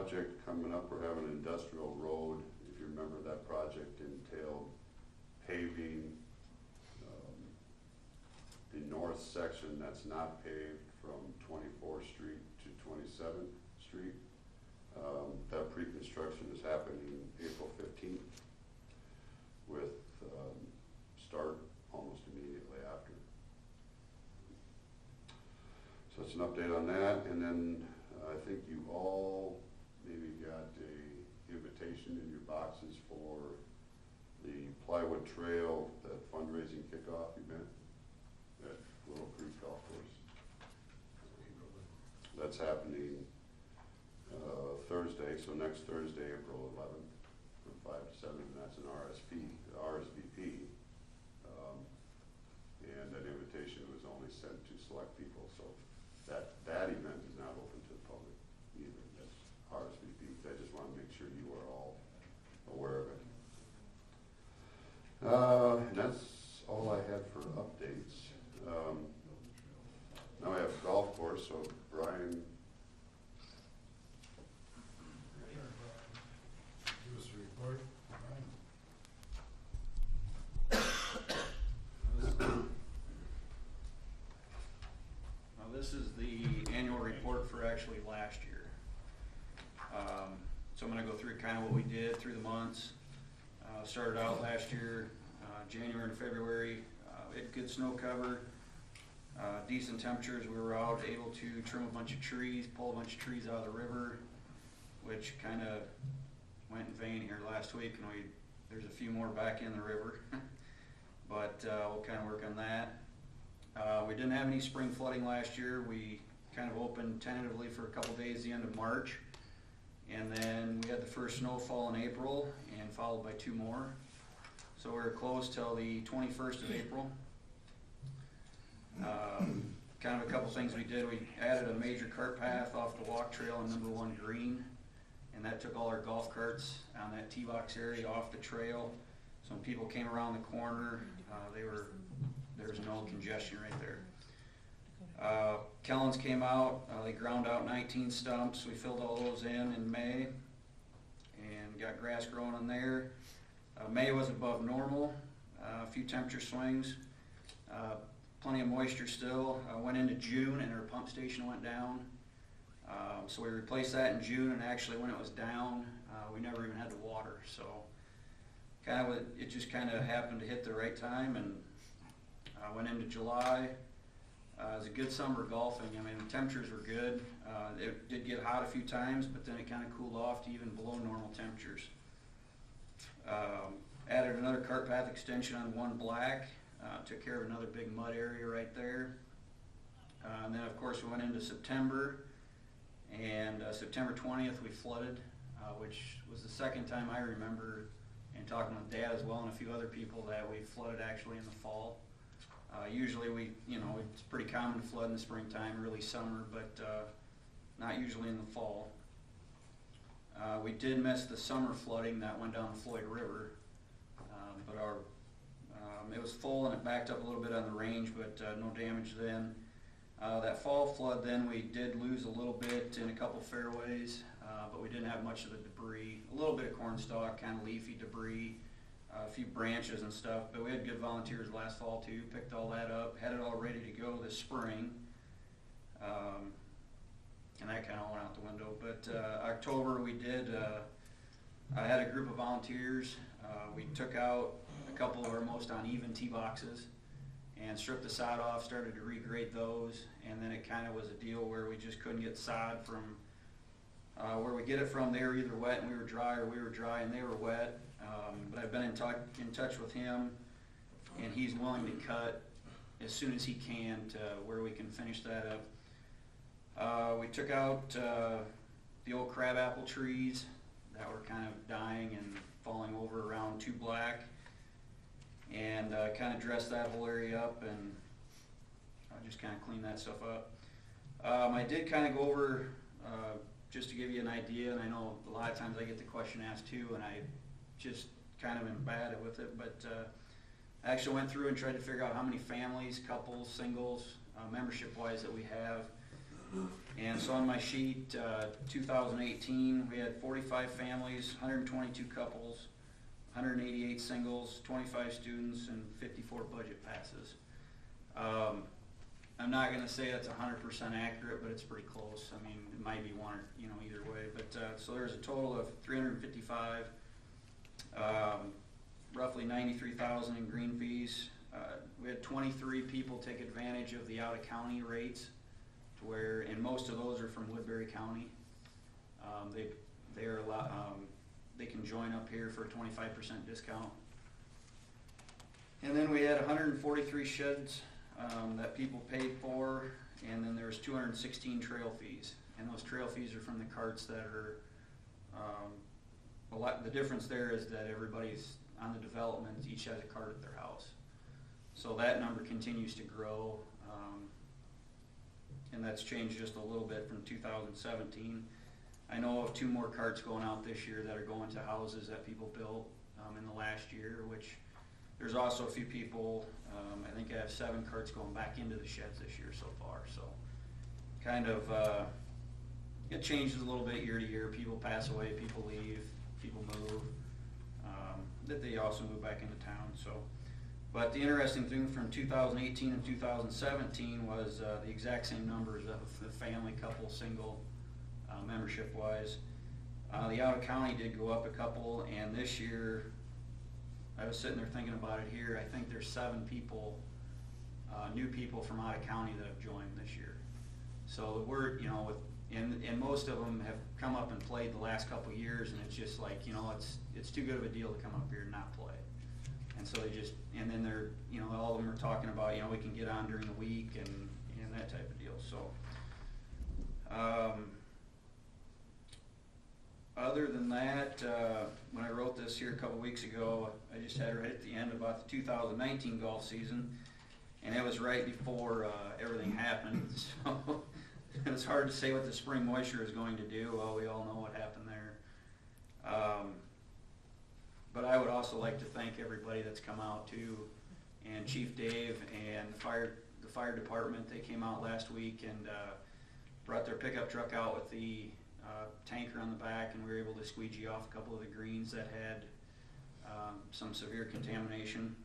project coming up. We're having an industrial road. If you remember, that project entailed paving the north section that's not paved from 24th Street to 27th Street. That pre-construction is happening April 15th with start almost immediately after. So it's an update on that, and then I think you all maybe got a invitation in your boxes for the Plywood Trail, that fundraising kickoff event at Willow Creek Golf Course. That's happening Thursday, so next Thursday, April 11th, from 5 to 7, and that's an RSVP. And that invitation was only sent to select people, so that event is not open to the public either. That's RSVP. I just want to make sure you are all aware of it. And that's all I had for updates. Now I have golf course, so Brian. Give us a report. Now this is the annual report for actually last year. So I'm going to go through kind of what we did through the months. Started out last year, January and February. We had good snow cover, decent temperatures. We were out able to trim a bunch of trees, pull a bunch of trees out of the river, which kind of went in vain here last week, and there's a few more back in the river. But we'll kind of work on that. We didn't have any spring flooding last year. We kind of opened tentatively for a couple days the end of March, and then we had the first snowfall in April, and followed by 2 more. So we were closed till the 21st of April. Kind of a couple things we did. We added a major cart path off the walk trail on number 1 green, and that took all our golf carts on that tee box area off the trail. So when people came around the corner, there was no congestion right there. Kellens came out, they ground out 19 stumps. We filled all those in May and got grass growing on there. May was above normal, a few temperature swings, plenty of moisture still. Went into June and our pump station went down. So we replaced that in June, and actually when it was down, we never even had the water. So it just kind of happened to hit the right time, and went into July. It was a good summer golfing. I mean, the temperatures were good. It did get hot a few times, but then it kind of cooled off to even below normal temperatures. Added another cart path extension on 1 black. Took care of another big mud area right there. And then of course we went into September, and September 20th we flooded, which was the second time I remember, and talking with Dad as well and a few other people, that we flooded actually in the fall. Usually it's pretty common to flood in the springtime, early summer, but not usually in the fall. We did miss the summer flooding that went down the Floyd River, but it was full and it backed up a little bit on the range, but no damage then. That fall flood then, we did lose a little bit in a couple fairways, but we didn't have much of the debris. A little bit of cornstalk, kind of leafy debris, a few branches and stuff, but we had good volunteers last fall too, picked all that up, had it all ready to go this spring. And that kind of went out the window. But October we did, I had a group of volunteers. We took out a couple of our most uneven tee boxes and stripped the sod off, started to regrade those, and then it kind of was a deal where we just couldn't get sod from where we get it from. They were either wet and we were dry, or we were dry and they were wet. But I've been in touch with him, and he's willing to cut as soon as he can to where we can finish that up. We took out the old crabapple trees that were kind of dying and falling over around 2 black, and kind of dressed that whole area up, and just kind of clean that stuff up. I did kind of go over, just to give you an idea, and I know a lot of times I get the question asked too, and I just kind of am bad with it, but I actually went through and tried to figure out how many families, couples, singles, membership-wise that we have. And so on my sheet, 2018, we had 45 families, 122 couples, 188 singles, 25 students, and 54 budget passes. I'm not going to say that's 100% accurate, but it's pretty close. I mean, it might be one or, either way. But so there's a total of 355, roughly 93,000 in green fees. We had 23 people take advantage of the out-of-county rates, to where, and most of those are from Woodbury County. They're allowed, they can join up here for a 25% discount. And then we had 143 sheds that people paid for, and then there's 216 trail fees. And those trail fees are from the carts that are, the difference there is that everybody's on the development, each has a cart at their house. So that number continues to grow, and that's changed just a little bit from 2017. I know of 2 more carts going out this year that are going to houses that people built in the last year, which there's also a few people, I think I have 7 carts going back into the sheds this year so far. So kind of, it changes a little bit year to year. People pass away, people leave, people move, that they also move back into town. So, but the interesting thing from 2018 and 2017 was the exact same numbers of the family, couple, single, membership wise. The out of county did go up a couple, and this year, I was sitting there thinking about it here, I think there's 7 people, new people from out of county that have joined this year. So we're, and most of them have come up and played the last couple of years, and it's just like, it's too good of a deal to come up here and not play. And so they just, and then they're, all of them are talking about, we can get on during the week and that type of deal. So, other than that, when I wrote this here a couple weeks ago, I just had it right at the end about the 2019 golf season, and it was right before everything happened. So it's hard to say what the spring moisture is going to do. Well, we all know what happened there. But I would also like to thank everybody that's come out too, and Chief Dave and the fire department. They came out last week and brought their pickup truck out with the tanker on the back, and we were able to squeegee off a couple of the greens that had some severe contamination.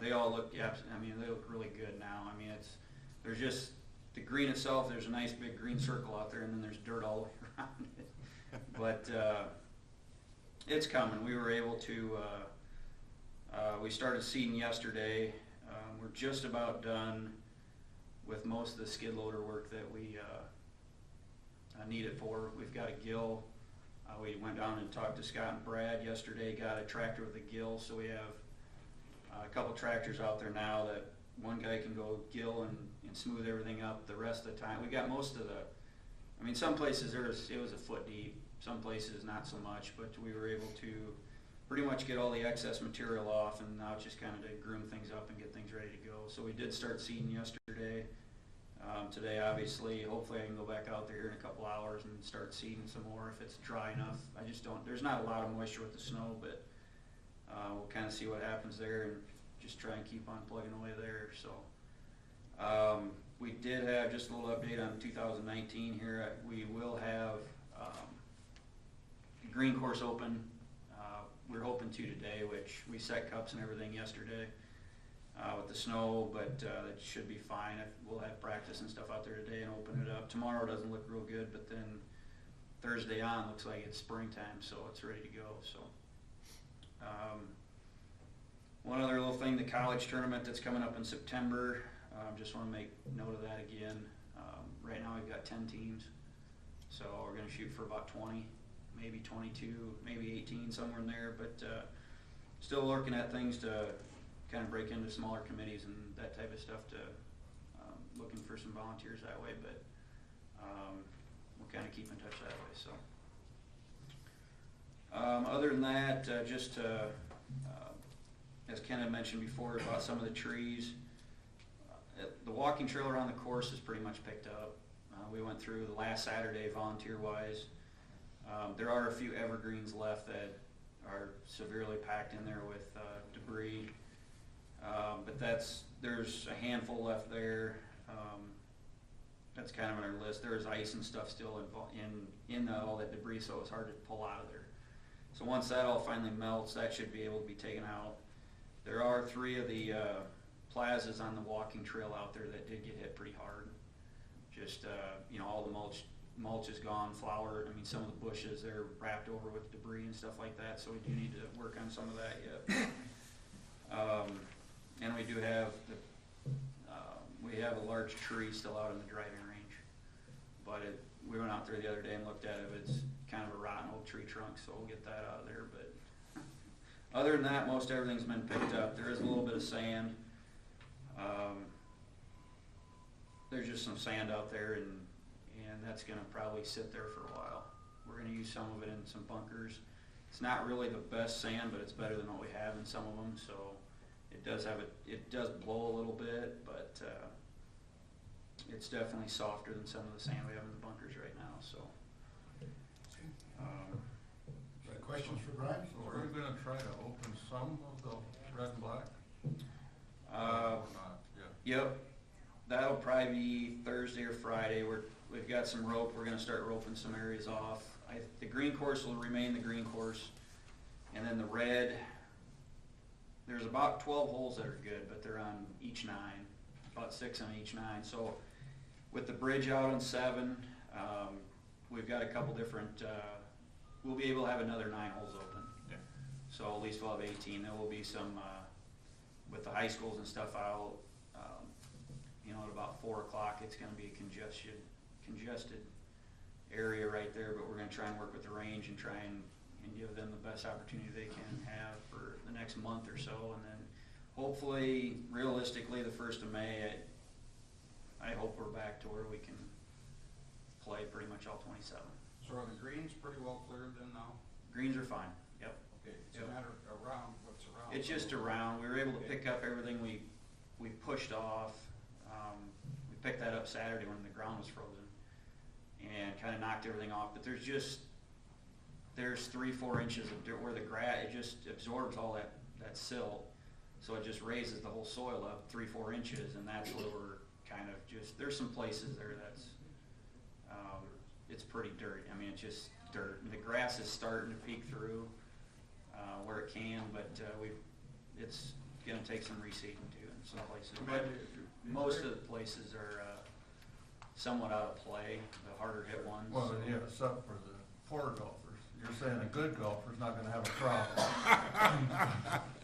They all look, they look really good now. I mean, there's just the green itself. There's a nice big green circle out there, and then there's dirt all the way around it. But it's coming. We were able to. We started seeding yesterday. We're just about done with most of the skid loader work that we need it for. We've got a gill. We went down and talked to Scott and Brad yesterday, got a tractor with a gill, so we have a couple tractors out there now that one guy can go gill and smooth everything up the rest of the time. We got most of the, some places it was a foot deep, some places not so much, but we were able to pretty much get all the excess material off, and now it's just kind of to groom things up and get things ready to go. So we did start seeding yesterday. Today, obviously, hopefully I can go back out there in a couple hours and start seeding some more if it's dry enough. There's not a lot of moisture with the snow, but we'll kind of see what happens there and just try and keep on plugging away there. So we did have just a little update on 2019 here. We will have the green course open. We're hoping to today, which we set cups and everything yesterday. With the snow, but it should be fine. We'll have practice and stuff out there today and open it up. Tomorrow doesn't look real good, but then Thursday on looks like it's springtime, so it's ready to go. So one other little thing, the college tournament that's coming up in September, just want to make note of that again. Right now we've got 10 teams, so we're going to shoot for about 20, maybe 22, maybe 18, somewhere in there, but still looking at things to kind of break into smaller committees and that type of stuff, to looking for some volunteers that way, but we'll kind of keep in touch that way. So other than that, just as Ken had mentioned before about some of the trees, the walking trail around the course is pretty much picked up. We went through the last Saturday volunteer wise. There are a few evergreens left that are severely packed in there with debris. But there's a handful left there. that's kind of on our list. There is ice and stuff still in all that debris, so it's hard to pull out of there. So once that all finally melts, that should be able to be taken out. There are 3 of the plazas on the walking trail out there that did get hit pretty hard. Just, all the mulch is gone, flower, some of the bushes, they're wrapped over with debris and stuff like that, so we do need to work on some of that yet. And we do have we have a large tree still out in the driving range, but we went out there the other day and looked at it. It's kind of a rotten old tree trunk, so we'll get that out of there. But other than that, most everything's been picked up. There is a little bit of sand. There's just some sand out there, and that's going to probably sit there for a while. We're going to use some of it in some bunkers. It's not really the best sand, but it's better than what we have in some of them. So it does blow a little bit, but it's definitely softer than some of the sand we have in the bunkers right now. So. Questions for Brian? So we're gonna try to open some of the red and black? Or not yet? Yep, that'll probably be Thursday or Friday. We've got some rope. We're gonna start roping some areas off. The green course will remain the green course, and then the red. There's about 12 holes that are good, but they're on each 9, about 6 on each 9. So with the bridge out on 7, we've got a couple different. We'll be able to have another 9 holes open. Yeah. So at least we'll have 18. There will be some, with the high schools and stuff out, at about 4 o'clock, it's gonna be a congested area right there, but we're gonna try and work with the range and try and give them the best opportunity they can have for the next month or so. And then hopefully, realistically, the 1st of May, I hope we're back to where we can play pretty much all 27. So are the greens pretty well cleared then now? Greens are fine, yep. Okay, it's Yep. a matter around what's around. It's just around. We were able to pick up everything we pushed off. We picked that up Saturday when the ground was frozen and kind of knocked everything off. But there's 3-4 inches of dirt where the grass, it just absorbs all that silt. So it just raises the whole soil up 3-4 inches, and that's where we're kind of there's some places there that's, it's pretty dirty. It's just dirt. And the grass is starting to peek through where it can, but it's going to take some reseeding too in some places. But most of the places are somewhat out of play, the harder hit ones. Well, so. yeah, except for the poor golfers. You're saying a good golfer's not gonna have a problem.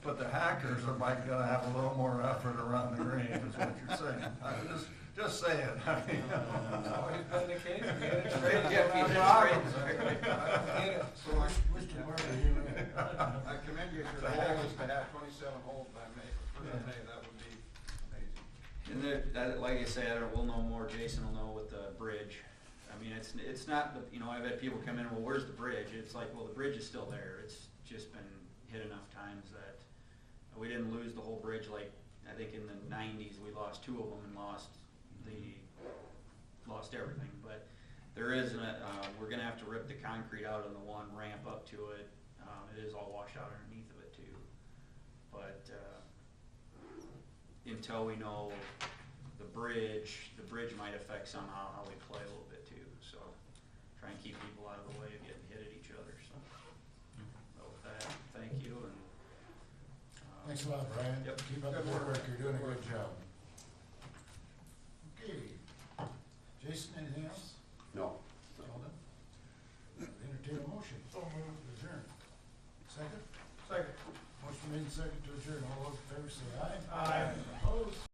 But the hackers might gonna have a little more effort around the green, is what you're saying. I'm just saying. It's always been the case. We get it Straight, straight, yeah, we keep have it problems. straight. I get it. So Which department are you in? I commend you, your goal is to have 27 holes by May, first of May, that would be amazing. And there, like I said, we'll know more. Jason will know with the bridge. It's not I've had people come in. Well, where's the bridge? It's like, well, the bridge is still there. It's just been hit enough times that we didn't lose the whole bridge. Like I think in the 90s, we lost 2 of them and lost everything. But there is we're gonna have to rip the concrete out on the one ramp up to it. It is all washed out underneath of it too. But until we know the bridge might affect somehow how we play a little bit too. So try and keep people out of the way of getting hit at each other. So with that, thank you. And Thanks a lot, Brian. Yep. Keep up the good work. You're doing a good job. Okay. Jason, anything else? No. All done? Entertain a motion. Adjourn. Second? Second. Motion made second to adjourn. All those in favor say aye. Aye. Opposed?